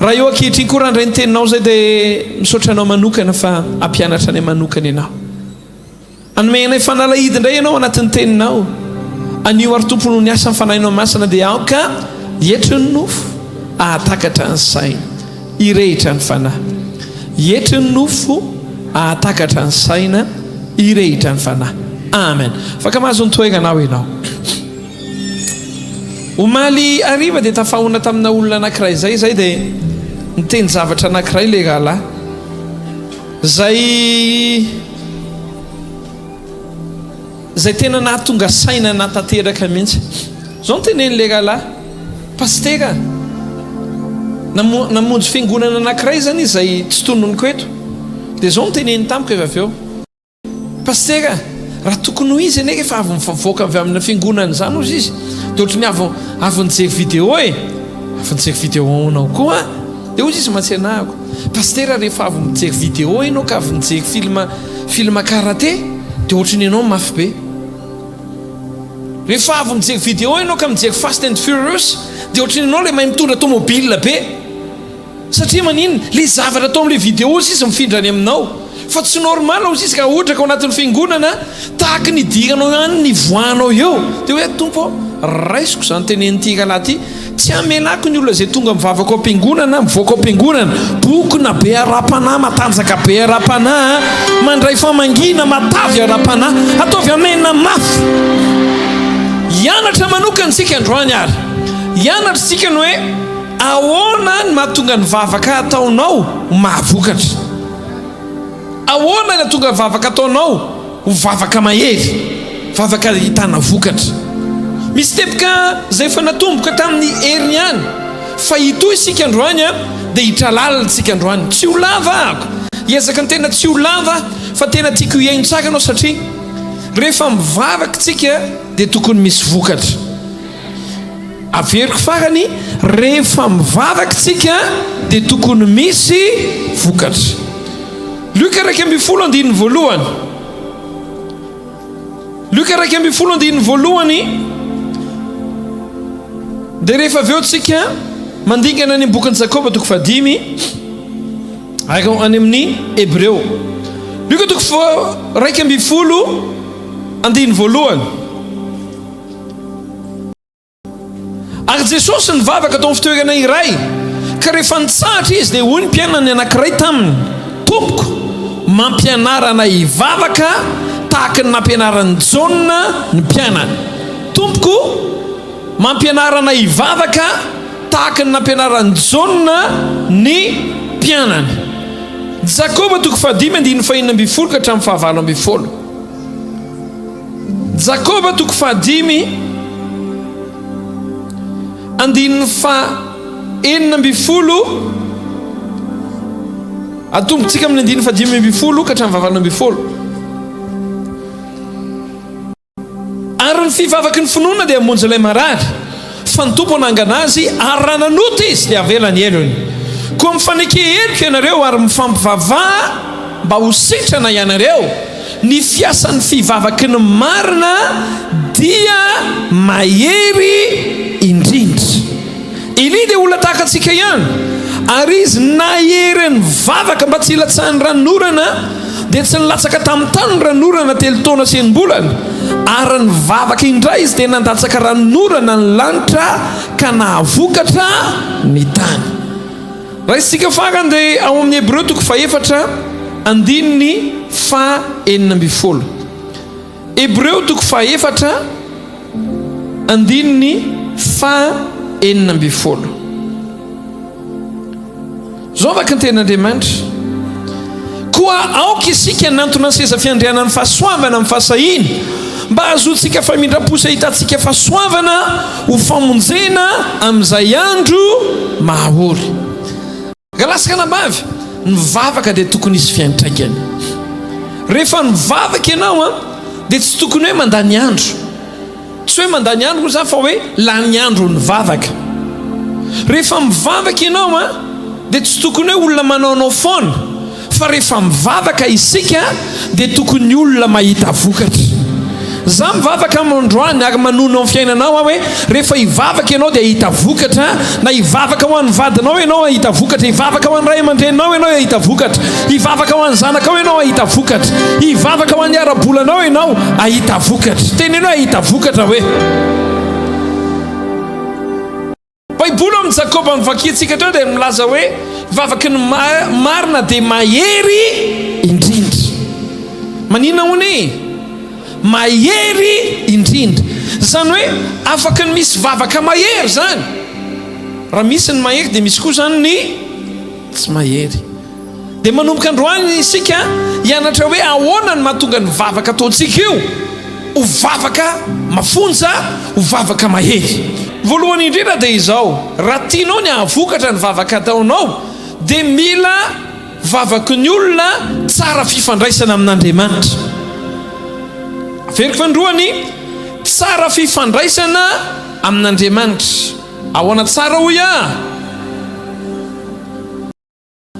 raha eo ankehitriny koa raha ndray ny teninao zay dia misaotra anao manokana fa ampianatra ny manokana ianao. Anomenay fanalahidi indray ianao anatin'ny teninao. Anio ary tompo no ny asa mifanahinao masina dia aoka hietry ny nofo ahatakatra ny saina irehitra ny fanahy. Hietry ny nofo ahatakatra ny saina irehitra ny fanahy. Amen. Fakamazo ny toeganao ianao. Omaly ariva dia tafahona tamina olona anankiray zay dia niteny zavatra anankiray le gala zay tena nahatonga saina natateraka mihitsy. Zao niteneny le gala pastera namonjy fiangonana anankiray zany izy zay tsy tononiko eto dia zao niteneny tamiko efa avy eo, pastera raha tokony ho izy aneka efa avy mifavoaka avy amina fiangonana zany ozy izy dia ohatry ny avy nijery vidéo avy nijery vidéo anao koa dia ozy izy matsenahako, pastera rehefa avy mijery vidéo ianao ka avy nijery film karaté dia ohatry ny ianao mafy be. Rehefa avy mijery vidéo ianao ka mijery Fast and Furious dia ohatry ny ianao le mahay mitondra tomobile be, satria manino le zavatra atao amin'le vidéo ozy izy mifindrany aminao. Fa tsy normal ozy izy ka ohatra ka ao anatin'ny fiangonana tahaka ny diranao ihany ny voanao eo dia hoe tompo raisiko zany tenen'ity kalahy ty tsy amelako ny olona zay tonga mivavaka ao am-piangonana mivoaka ao am-piangonana bokona be ara-panahy matanjaka be ara-panahy mandray famangina matavy ara-panahy ataovy amena mafy. Hianatra manokana tsika androany ary hianatra tsika ny hoe ahoana ny mahatonga ny vavaka ataonao mahavokatra, ahoana ny atonga vavaka ataonao ho vavaka mahery, vavaka hitana vokatra. Misy tepika zay efa natomboka tamin'ny heriny ihany fa hitoy isika androany dia hitralalina tsika androany. Tsy ho lava ako hiezaka ny tena tsy ho lava fa tena tiako hiaino tsaka anao satria rehefa mivavaka tsika dia tokony misy vokatra. Averiko farany rehefa mivavaka tsika dia tokony misy vokatra. Luka 2:1 Luka 2:1 dia rehefa avy eo tsika mandingana ny bokin'ny Jakoba 5 ary any amin'ny Hebreo. Luka 2:1 ary Jesosy nivavaka tao amin'ny fitoerana iray ka rehefa nitsahatra izy dia hoy ny mpianany anankiray taminy, tompoko mampianarana hivavaka tahaka ny nampianaran'ny Jaona ny mpianany. Tompoko mampianarana hivavaka tahaka ny nampianaran'ny Jaona ny mpianany. Jakoba 5:5 ka hatramin'ny 7:20. Jakoba 5:5 atombotsika amin'ny 5:5 ka hatramin'ny 7:20. Ary ny fivavaky ny finoana dia hamonjy ilay marary fa ny tompo anangana azy ary raha nanota izy dia avela ny elony. Koa mifaneke-heloka ianareo ary mifampivavaha mba ho sitrana ianareo. Ny fiasan'ny fivavaky ny marina dia mahery indrindra. Ili dia olona tahaka antsika ihany ary izy nahery ny vavaka mba tsy hilatsahan'ny ranorana dia tsy nilatsaka tamin'ny tany ny ranorana 3 taona sy 9 bolana ary ny vavaka indray izy dia nandatsaka ranorana ny lanitra ka nahavokatra ny tany. Raha isika farany dia ao amin'ny Hebreo 4:9. Hebreo 4:9. Zao avaka ny ten'Andriamanitra. Koa aoka isika nantona ny seza fiandriana ny fahasoavana amin'ny fahasahina mba hazoantsika famindram-posa hitantsika fahasoavana ho famonjena amin'izay andro mahaory. Galasika nabavy nivavaka dia tokony isy fiantraikany. Rehefa nivavaka ianao dia tsy tokony hoe mandany andro, tsy hoe mandany andro koa zany fa hoe lany andro nivavaka. Rehefa mivavaka ianao dia tsy tokony hoe olona manaonao foana fa rehefa mivavaka isika dia tokony olona mahita vokatra. za mivavaka amandroany ary manono amin'ny fiainanao aho hoe rehefa hivavaka ianao dia hita vokatra, na hivavaka ho an'ny vadinao ianao ahita vokatra, hivavaka ho an'ny ray aman-dreninao ianao ahita vokatra, hivavaka ho an'ny zanakao ianao ahita vokatra, hivavaka ho an'ny ara-bolanao ianao ahita vokatra. Tenenao ahita vokatra hoe Baiboly amin'ny Jakoba amin'ny vakitsika teo dia milaza hoe vavaky ny marina dia mahery indrindra. Manina hony mahery indrindra, zany hoe afaka ny misy vavaka mahery zany. Raha misy ny mahery dia misy koa zany ny tsy mahery. Dia manomboka androany isika hianatra hoe ahoana ny mahatonga ny vavaka ataontsika io ho vavaka mafonja, ho vavaka mahery. Voalohany indrindra dia izao, raha tianao ny ahavokatra ny vavaka ataonao dia mila vavaky ny olona tsara fifandraisana amin'Andriamanitra. Averiko fandroany tsara fifandraisana amin'Andriamanitra. Ahoana tsara hoy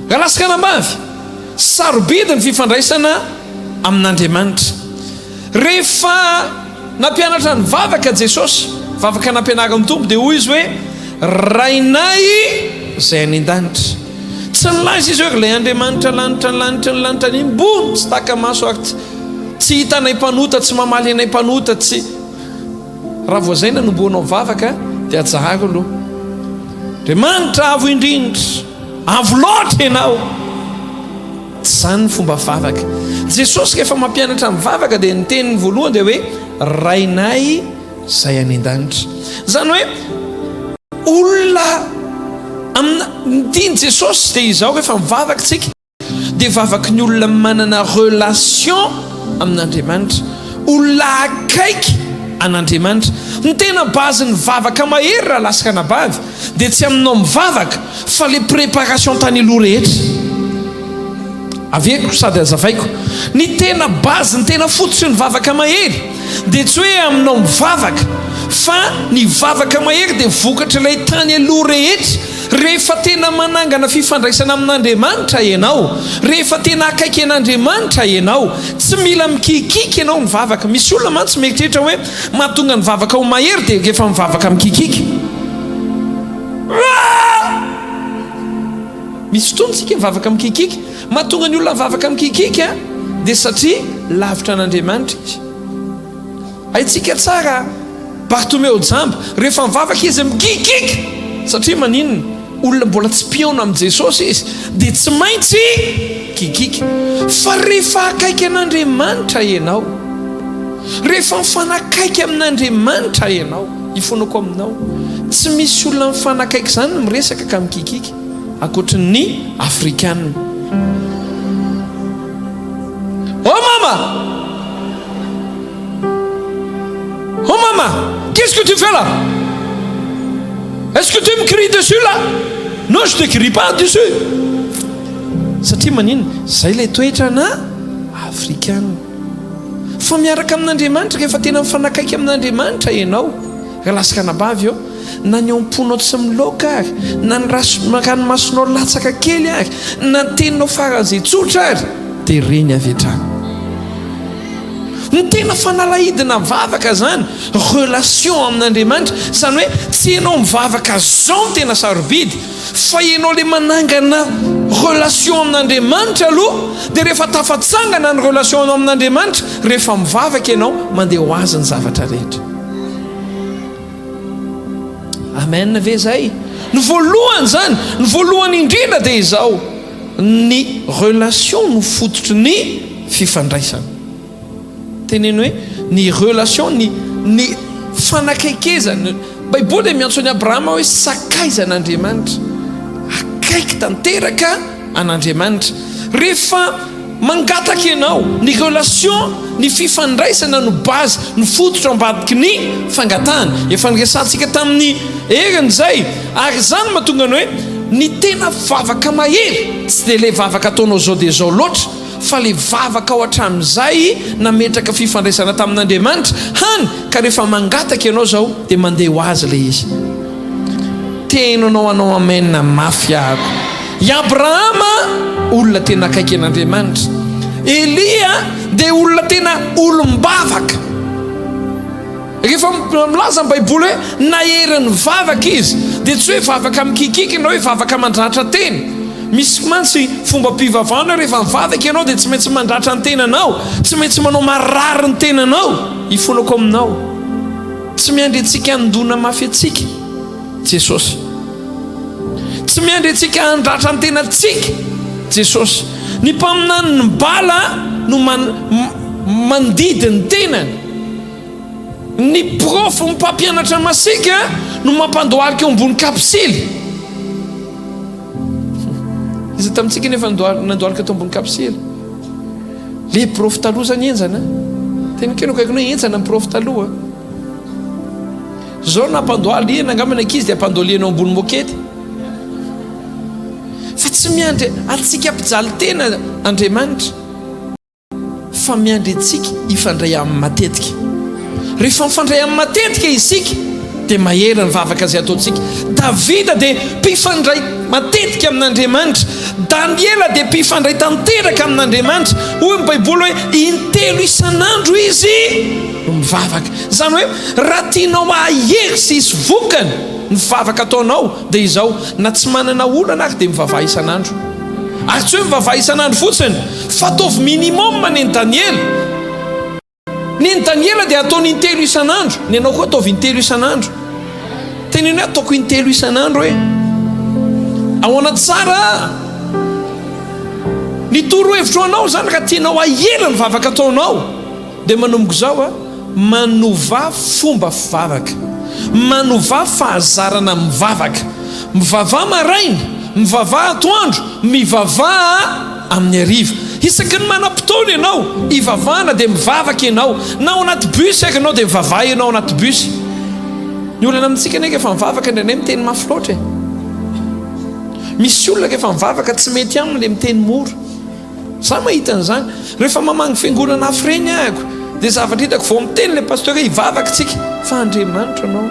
galasika anambavy, sarobidy ny fifandraisana amin'Andriamanitra. Rehefa nampianatra ny vavaka Jesosy, vavaka nampianarana amin'ny Tompo, dia hoy izy hoe rainay izay any an-danitra. Tsy nilaza izy hoe ilay Andriamanitra lanitra ny lanitra ny lanitra ny mbony tsy taka-maso ary tsy hitanay mpanota, tsy mamaly anay mpanota, tsy raha voazay na nombonao vavaka dia ajahako aloha. Andriamanitra avo indrindra, avo loatra ianao. Tsy zany ny fomba vavaka. Jesosy rehefa mampianatra amin'ny vavaka dia ny teniny voalohany dia hoe rainay izay any an-danitra. Zany hoe olona ny Jesosy dia izao rehefa mivavaka tsika dia vavaky ny olona manana relation amin'Andriamanitra, olona akaiky an'Andriamanitra. Ny tena bazy ny vavaka mahery raha lasaka anabavy dia tsy aminao mivavaka fa le préparation tany aloha rehetra. Aveko sady azavaiko, ny tena bazy, ny tena fototsy ny vavaka mahery dia tsy hoe aminao mivavaka fa ny vavaka mahery dia vokatra ilay tany aloha rehetra. Rehefa tena manangana fifandraisana amin'Andriamanitra ianao, rehefa tena akaiky an'Andriamanitra ianao, tsy mila mikikiky ianao mivavaka. Misy olona mantsy mieritreritra hoe mahatonga ny vavaka ho mahery dia rehefa mivavaka mikikiky. Misy fotoantsika mivavaka mikikiky, mahatonga ny olona mivavaka mikikiky dia satria lavitra an'Andriamanitra izy. Haitsika tsara Bartomeo jamba, rehefa mivavaka izy mikikiky satria maninona? Olona mbola tsy mpiaona amin'ny Jesosy izy dia tsy maintsy kikiky. Fa rehefa akaiky an'Andriamanitra ianao, rehefa mifanakaiky amin'Andriamanitra ianao, ifonako aminao, tsy misy olona mifanakaiky zany no miresaka ka mikikiky ankoatran'ny Afrikanina. Oh maman, qu'est-ce que tu fais là? Est-ce que tu me cries dessus là? Non, je te crie pas dessus. Satria manino? Zay ilay toetra na Afrikanina. Fa miaraka amin'Andriamanitra rehefa tena mifanakaiky amin'Andriamanitra ianao, lasaka anabavy eo, na ny amponao tsy miloka ary, na ny ranomasonao latsaka kely ary, na teninao faran'izay tsotra ary, dia reny avy hatrany. Ny tena fanalahidina mivavaka zany relation amin'Andriamanitra, zany hoe tsy ianao mivavaka zao ny tena sarobidy, fa ianao le manangana relation amin'Andriamanitra aloha, dia rehefa tafatsangana ny relation anao amin'Andriamanitra, rehefa mivavaka ianao mandeha ho azy ny zavatra rehetra. Amen ve zay? Ny voalohany zany, ny voalohany indrindra dia izao, ny relation no fototry ny fifandraisana. Teneny hoe ny relation, ny fanakaikezana. Baiboly miantso ny Abrahama hoe sakaizan'Andriamanitra, akaiky tanteraka an'Andriamanitra. Rehefa mangataka ianao, ny relation, ny fifandraisana no bazy, ny fototra ambadiky ny fangatahana. Efa niresantsika tamin'ny heriny zay, ary zany mahatonga ny hoe ny tena vavaka mahery tsy dia le vavaka ataonao zao dia zao loatra, fa le vavaka ao hatramin'izay nametraka fifandraisana tamin'Andriamanitra hany, ka rehefa mangataka ianao zao dia mandeha ho azy le izy. Tenanao anao amen na mafy ahako. I Abrahama olona tena akaiky an'Andriamanitra, Elia dia olona tena olombavaka. rehefa milaza ny baiboly hoe naheriny vavaka izy dia tsy hoe vavaka mikikiky na hoe vavaka mandratra teny. Misy mantsy fomba mpivavahana rehefa mivavaka ianao dia tsy maintsy mandratra ny tenanao, tsy maintsy manao marary ny tenanao. Ifonako aminao, tsy miandry antsika handona mafy atsika Jesosy, tsy miandry antsika handratra ny tenantsika Jesosy. Ny mpaminany ny bala no mandidy ny tenany, ny prof mpampianatra masika no mampandohalika eo ambony kapsily. Izy tamintsika nefa nandohalika tao ambony kapsily. Le prof taloha zany enjana, tena kenako haiko hoe enjana ny prof taloha. Zao nampandohaly ena angambana ankizy dia ampandohaliana ambony mokety. Fa tsy miandry antsika mpijaly tena Andriamanitra, fa miandry antsika ifandray amin'ny matetika. Rehefa mifandray amin'ny matetika isika dia mahery ny vavaka izay ataontsika. Davida dia mpifandray matetika amin'Andriamanitra. Daniela dia mpifandray tanteraka amin'Andriamanitra. Hoy ny baiboly hoe intelo isan'andro izy no mivavaka. Zany hoe raha tianao ahery sy isy vokany ny vavaka ataonao dia izao, na tsy manana olana ary dia mivavaha isan'andro. Ary tsy hoe mivavaha isan'andro fotsiny, fa ataovy minimum ny Daniela. Ny Daniela dia ataony intelo isan'andro, ny anao koa ataovy intelo isan'andro. Teneno hoe ataoko intelo isan'andro hoe ao anaty tsara ny toro-hevitro anao zany raha tianao ahela ny vavaka ataonao dia manomboka izao manova fomba fivavaka, manova fahazarana mivavaka. Mivavaha maraina, mivavaha atoandro, mivavaha amin'ny hariva. Isaky ny manam-potoana ianao ivavahana dia mivavaka ianao. Na ao anaty bus aiky ianao dia mivavaha ianao ao anaty bus. Ny olana amintsika neka efa mivavaka indray miteny mafy loatra. Misy olona efa mivavaka tsy mety aminy le miteny mora. Za mahita an'izany. Rehefa mamangy fiangonana hafa reny ahako dia zavatra hitako vao miteny le pasteur hivavaka tsika, fa Andriamanitra anao.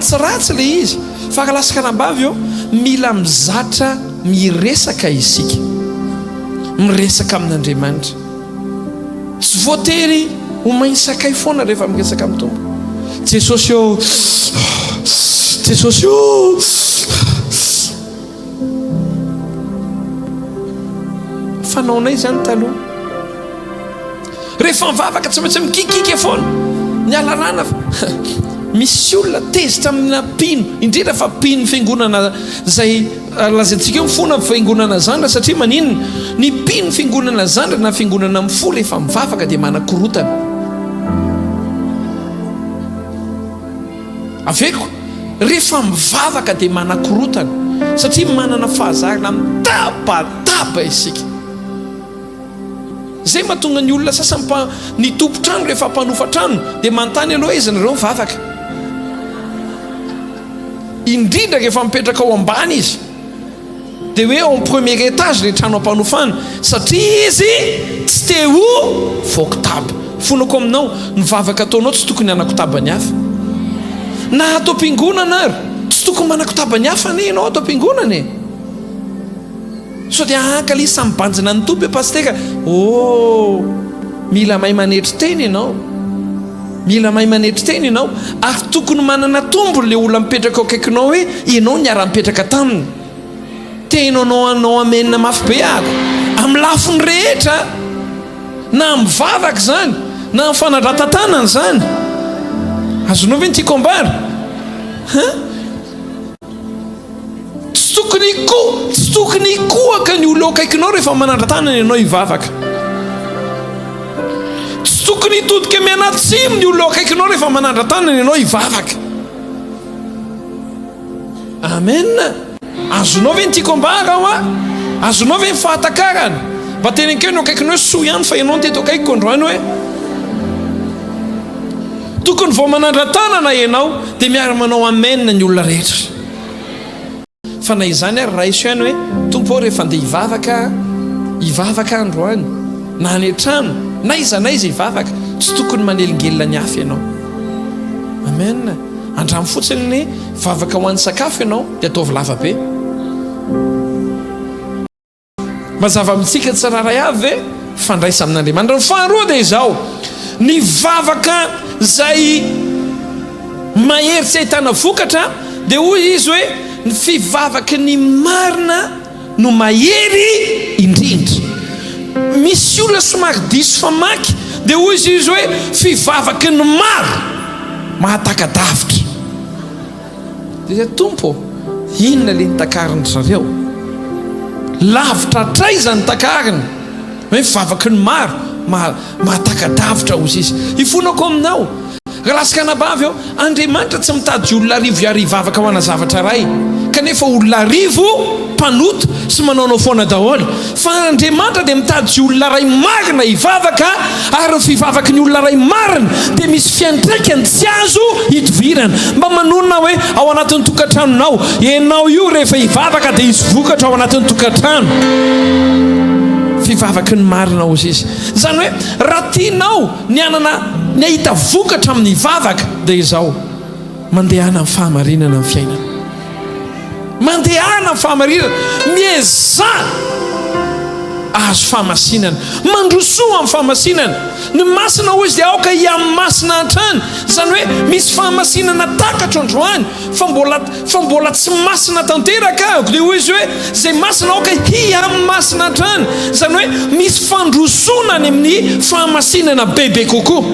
Tsy ratsy le izy, fa kalasaka rambavy eo mila mizatra miresaka isika, miresaka amin'Andriamanitra. Tsy voatery ho mainsakay foana rehefa miresaka amin'ny Tompo. Jesosy eo, Jesosy eo. Fanaonay zany taloha. Rehefa mivavaka tsy maintsy mikikika foana. Ny alarana misy olona tezitra amina pino, indrindra fa pino fiangonana izay lazaintsika mifona fiangonana zandra, satria maninona ny pino fiangonana zandra na fiangonana mifo rehefa mivavaka dia manakorotana. Aveko rehefa mivavaka dia manakorotana, satria manana fahazarana mitabataba isika. Zay mahatonga ny olona sasany ny tompo-trano rehefa mpanofa trano dia manontany aloha izy nareo mivavaka. Indrindra rehefa mipetraka ao ambany izy dia hoe ao premier étage le trano ampanofana, satria izy tsy te ho voakotaba. Fonako aminao, ny vavaka ataonao tsy tokony hanakotabany hafa. Na atao am-piangonana ary tsy tokony manakotabany hafa ne ianao atao am-piangonana e. So dia hankali samibanjina ny tompo e pastera. Mila mahay manetry teny ianao, mila mahay manetry teny ianao, ary tokony manana tombo le olona mipetraka akaikinao hoe ianao niara-mipetraka taminy. Tenanao anao amenina mafy be ako amin'ny lafiny rehetra, na mivavaka zany na amin'ny fanadran-tantanana zany. Azonao ve ny tiako ambara? Tsy tokony koaka ny olona akaikinao rehefa manadran-tanana ianao hivavaka. Tsy tokony hitodika mianatsimo ny olona akaikinao rehefa manadran-tanana ianao hivavaka. Amen. Azonao ve ny tiako ambara ao a? Azonao ve ny fahatakarana? Mba tenenkeo ny akaikinao hoe soa ihany fa ianao ny teto akaikiko androany hoe tokony vao manadran-tanana ianao dia miara-manao amen ny olona rehetra. Fa na izany ary raha iso ihany hoe tompo ao rehefa andeha hivavaka androany na any an-trano na iza hivavaka, tsy tokony manelingelina ny hafa ianao. Amen. Andramo fotsiny ny vavaka ho an'ny sakafo ianao dia ataovy lava be. Mazava amintsika tsiraray avy ve fandraisa amin'Andriamanitra. Ny faharoa dia izao, ny vavaka zay mahery tsy ahitana vokatra dia hoy izy hoe ny fivavaka ny marina no mahery indrindra. Misy olona somary diso famaky dia hoy izy hoe fivavaka ny maro mahatakadavitra. Dia tompo inona le nitakariny zareo? Lavitra traiza ny takariny hoe fivavaka ny maro mahatakadavitra ozy izy. Ifonako aminao lasika anabavy eo, Andriamanitra tsy mitady olona arivo iarivavaka ho ana zavatra ray, kanefa olona arivo mpanoto sy manaonao foana daholo. Fa Andriamanitra dia mitady olona ray marina hivavaka, ary ny fivavaka ny olona ray marina dia misy fiantraikany tsy azo hitovirana. Mba manonona hoe ao anatin'ny tokantranonao, ianao io rehefa hivavaka dia hisy vokatra ao anatin'ny tokantrano. Fivavaka ny marina ozy izy. Zany hoe raha tianao ny ahita vokatra amin'ny vavaka dia izao, mandehana amin'ny fahamarinana amin'ny fiainana, mandehana amin'ny fahamarinana, miezana azo fahamasinana, mandrosoa amin'ny fahamasinana. Ny masina hozy dia aoka hiamin'ny masina hatrany. Zany hoe misy fahamasinana takatra androany fa mbola tsy masina tanteraka. Dia hoy izy hoe zay masina aoka hiamin'ny masina hatrany. Zany hoe misy fandrosona any amin'ny fahamasinana bebe kokoa.